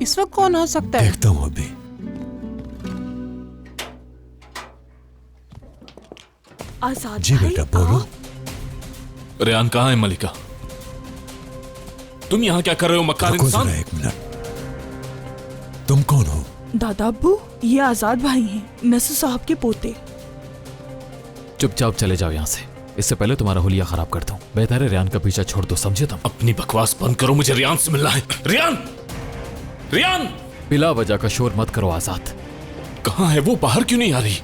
इस वक्त कौन हो सकता है? देखता हूँ अभी। आजाद जी भाई, बेटा बोलो। रेहान कहाँ है मलिका? तुम यहाँ क्या कर रहे हो मक्कार रुको इंसान? जरा एक मिनट, तुम कौन हो? दादा अब्बू, ये आजाद भाई हैं, नसर साहब के पोते। चुपचाप चले जाओ यहाँ से, इससे पहले तुम्हारा हुलिया खराब कर दूं। बेहतर है रेहान का पीछा छोड़ दो, समझे तुम? अपनी बकवास बंद करो, मुझे रेहान से मिलना है। रेहान! रेहान! बिला वजह का शोर मत करो आजाद। कहाँ है वो? बाहर क्यों नहीं आ रही?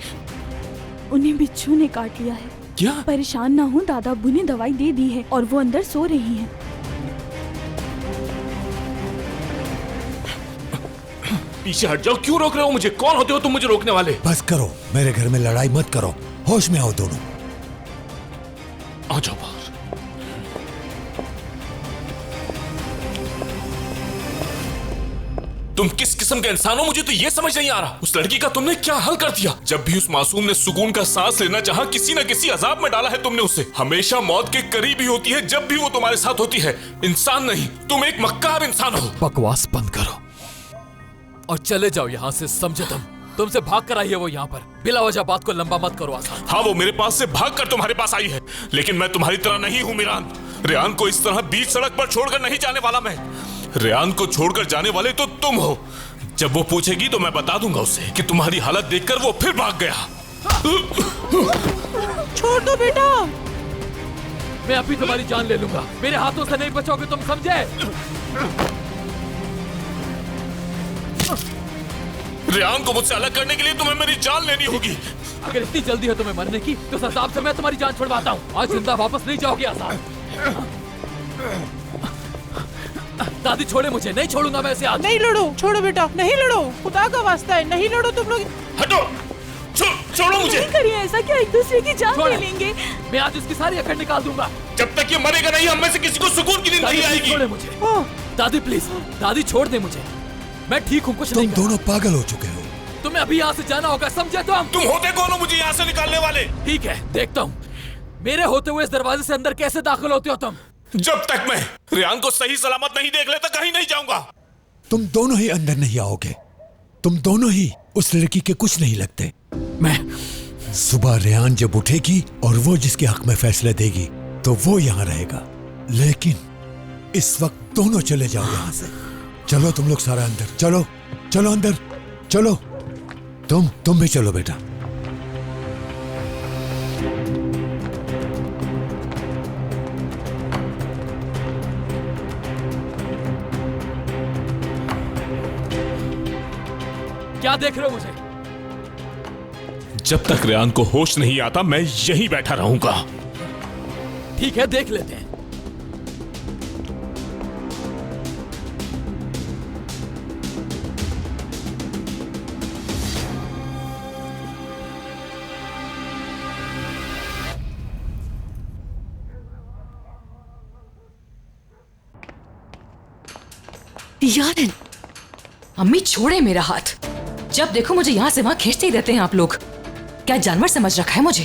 उन्हें बिच्छू ने काट लिया है। क्या? परेशान ना हो, दादा अब्बू ने दवाई दे दी है और वो अंदर सो रही हैं। पीछे हट जाओ, क्यों रोक रहे हो मुझे? कौन होते हो तुम मुझे रोकने वाले? बस करो, मेरे घर में लड़ाई मत करो, होश में आओ दोनों। आ जाओ बाहर। तुम किस किस्म के इंसान हो, मुझे तो ये समझ नहीं आ रहा। उस लड़की का तुमने क्या हाल कर दिया? जब भी उस मासूम ने सुकून का सांस लेना चाहा, किसी न किसी अजाब में डाला है तुमने उसे। हमेशा मौत के करीब ही होती है जब भी वो तुम्हारे साथ होती है। इंसान नहीं, तुम एक मक्कार इंसान हो। बकवास बंद करो और चले जाओ यहाँ से, समझे तुम? तुमसे भाग कर आई है वो यहाँ पर, बिला वजह बात को लंबा मत करो आजाद। हाँ, वो मेरे पास से भाग कर तुम्हारे पास आई है, लेकिन मैं तुम्हारी तरह नहीं हूँ मिरान। रेहान को इस तरह बीच सड़क पर छोड़कर नहीं जाने वाला मैं। रेहान को छोड़कर जाने वाले तो तुम हो। जब वो पूछेगी तो मैं बता दूंगा उसे कि तुम्हारी हालत देखकर वो फिर भाग गया। छोड़ दो बेटा। मैं अभी तुम्हारी जान ले लूंगा, मेरे हाथों से नहीं बचोगे तुम, समझे? रेहान को मुझसे अलग करने के लिए तुम्हें मेरी जान लेनी होगी। अगर इतनी जल्दी है तुम्हें मरने की, तो हिसाब से मैं तुम्हारी जान छुड़वाता हूँ। आज जिंदा वापस नहीं जाओगे आजाद। दादी छोड़े मुझे, नहीं छोड़ूंगा मैं इसे आज। नहीं लड़ो, छोड़ो बेटा, नहीं लड़ो, खुदा का वास्ता है, नहीं लड़ो तुम लोग। हटो, छोड़ो मुझे। नहीं करिए ऐसा, क्या एक दूसरे की जान ले लेंगे? मैं आज उसकी सारी अकड़ निकाल दूंगा। जब तक ये मरेगा नहीं, हम में से किसी को सुकून की नींद नहीं आएगी। छोड़े मुझे दादी, प्लीज दादी, छोड़ दे मुझे, मैं ठीक हूँ, कुछ नहीं। तुम दोनों पागल हो चुके हो। तुम्हें अभी यहाँ से जाना होगा, समझे तुम? तुम होते कौन हो मुझे यहाँ से निकालने वाले? ठीक है, देखता हूँ मेरे होते हुए इस दरवाजे से अंदर कैसे दाखिल होते हो तुम। जब तक मैं रेहान को सही सलामत नहीं देख लेता, कहीं नहीं जाऊंगा। तुम दोनों ही अंदर नहीं आओगे, तुम दोनों ही उस लड़की के कुछ नहीं लगते। मैं सुबह रेहान जब उठेगी और वो जिसके हक में फैसला देगी तो वो यहाँ रहेगा, लेकिन इस वक्त दोनों चले जाओ यहाँ से। चलो तुम लोग सारा अंदर, चलो चलो अंदर चलो। तुम भी चलो बेटा। क्या देख रहे हो मुझे? जब तक रेहान को होश नहीं आता मैं यहीं बैठा रहूंगा। ठीक है, देख लेते हैं। यार अम्मी, छोड़े मेरा हाथ। जब देखो मुझे यहाँ से वहाँ खींचते ही रहते हैं आप लोग। क्या जानवर समझ रखा है मुझे?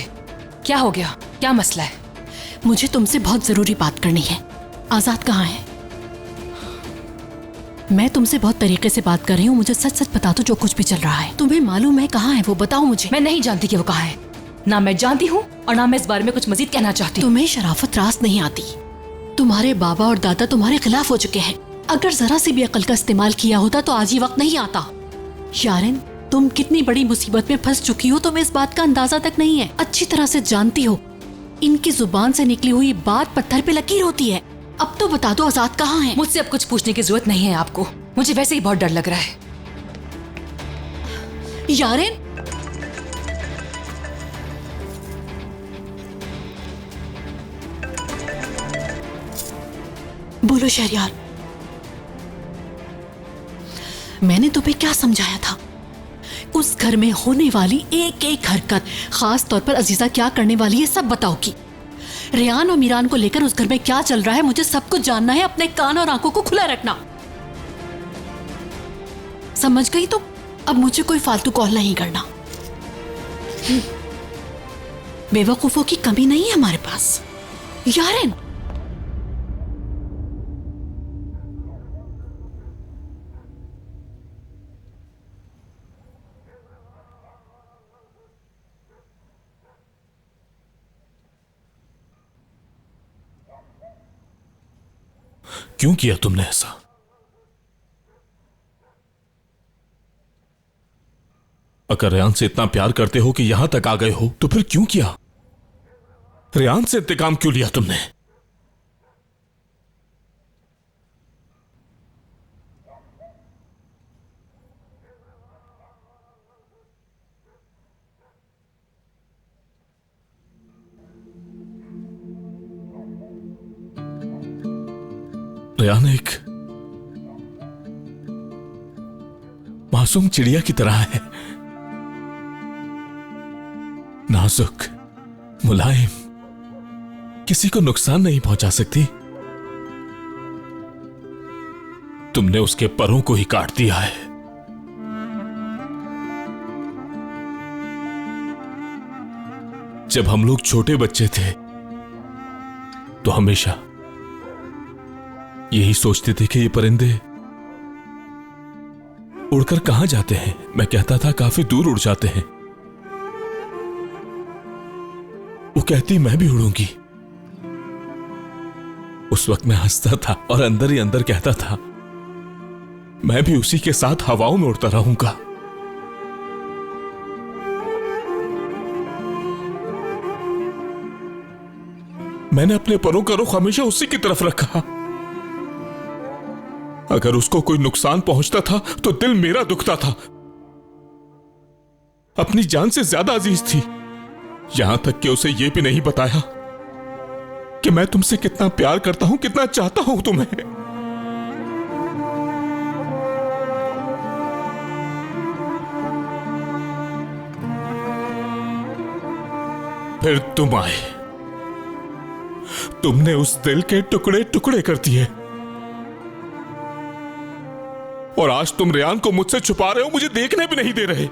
क्या हो गया, क्या मसला है? मुझे तुमसे बहुत जरूरी बात करनी है। आजाद कहाँ है? मैं तुमसे बहुत तरीके से बात कर रही हूँ, मुझे सच सच बता दो जो कुछ भी चल रहा है। तुम्हें मालूम है कहाँ है वो? बताओ मुझे। मैं नहीं जानती कि वो कहाँ है, ना मैं जानती हूँ और ना मैं इस बारे में कुछ मजीद कहना चाहती हूँ। तुम्हें शराफत रास नहीं आती। तुम्हारे बाबा और दादा तुम्हारे खिलाफ हो चुके हैं। अगर जरा सी भी अकल का इस्तेमाल किया होता तो आज ये वक्त नहीं आता। यारिन, तुम कितनी बड़ी मुसीबत में फंस चुकी हो तुम्हें इस बात का अंदाजा तक नहीं है। अच्छी तरह से जानती हो इनकी जुबान से निकली हुई बात पत्थर पे लकीर होती है। अब तो बता दो आजाद कहाँ है? मुझसे अब कुछ पूछने की जरूरत नहीं है आपको, मुझे वैसे ही बहुत डर लग रहा है। यारिन, बोलो शहरयार, मैंने तुम्हें क्या समझाया था? उस घर में होने वाली एक एक हरकत, खास तौर पर अजीजा क्या करने वाली है, सब बताओगी। रेहान और मीरान को लेकर उस घर में क्या चल रहा है मुझे सब कुछ जानना है। अपने कान और आंखों को खुला रखना, समझ गई तुम? अब मुझे कोई फालतू कॉल नहीं करना। बेवकूफों की कमी नहीं है हमारे पास। यारिन, क्यों किया तुमने ऐसा? अगर रेयान से इतना प्यार करते हो कि यहां तक आ गए हो तो फिर क्यों किया? रेयान से इंतकाम क्यों लिया तुमने? रेयान एक मासूम चिड़िया की तरह है, नाजुक, मुलायम, किसी को नुकसान नहीं पहुंचा सकती। तुमने उसके परों को ही काट दिया है। जब हम लोग छोटे बच्चे थे तो हमेशा यही सोचते थे कि ये परिंदे उड़कर कहां जाते हैं। मैं कहता था काफी दूर उड़ जाते हैं। वो कहती मैं भी उड़ूंगी। उस वक्त मैं हंसता था और अंदर ही अंदर कहता था मैं भी उसी के साथ हवाओं में उड़ता रहूंगा। मैंने अपने परों का रुख हमेशा उसी की तरफ रखा। अगर उसको कोई नुकसान पहुंचता था तो दिल मेरा दुखता था। अपनी जान से ज्यादा अजीज थी। यहां तक कि उसे यह भी नहीं बताया कि मैं तुमसे कितना प्यार करता हूं, कितना चाहता हूं तुम्हें। फिर तुम आए। तुमने उस दिल के टुकड़े टुकड़े कर दिए और आज तुम रेयान को मुझसे छुपा रहे हो, मुझे देखने भी नहीं दे रहे।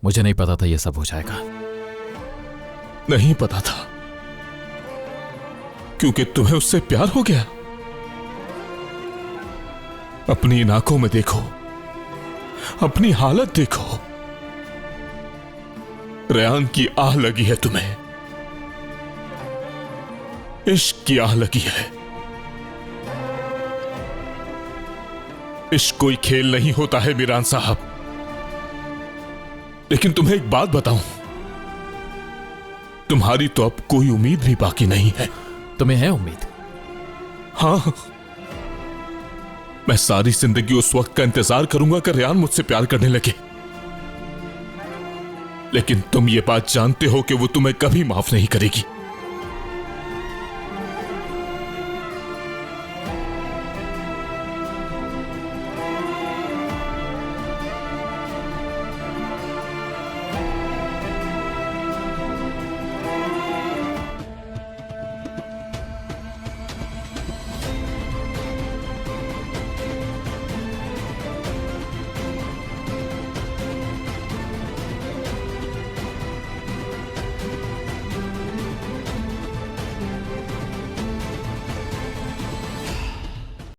मुझे नहीं पता था ये सब हो जाएगा। नहीं पता था क्योंकि तुम्हें उससे प्यार हो गया। अपनी इन आंखों में देखो, अपनी हालत देखो। रेयान की आह लगी है तुम्हें, इश्क की आह लगी है। इश्क कोई खेल नहीं होता है मीरान साहब। लेकिन तुम्हें एक बात बताऊं, तुम्हारी तो अब कोई उम्मीद भी बाकी नहीं है। तुम्हें है उम्मीद? हाँ, मैं सारी जिंदगी उस वक्त का इंतजार करूंगा कि रेयान मुझसे प्यार करने लगे। लेकिन तुम ये बात जानते हो कि वो तुम्हें कभी माफ नहीं करेगी।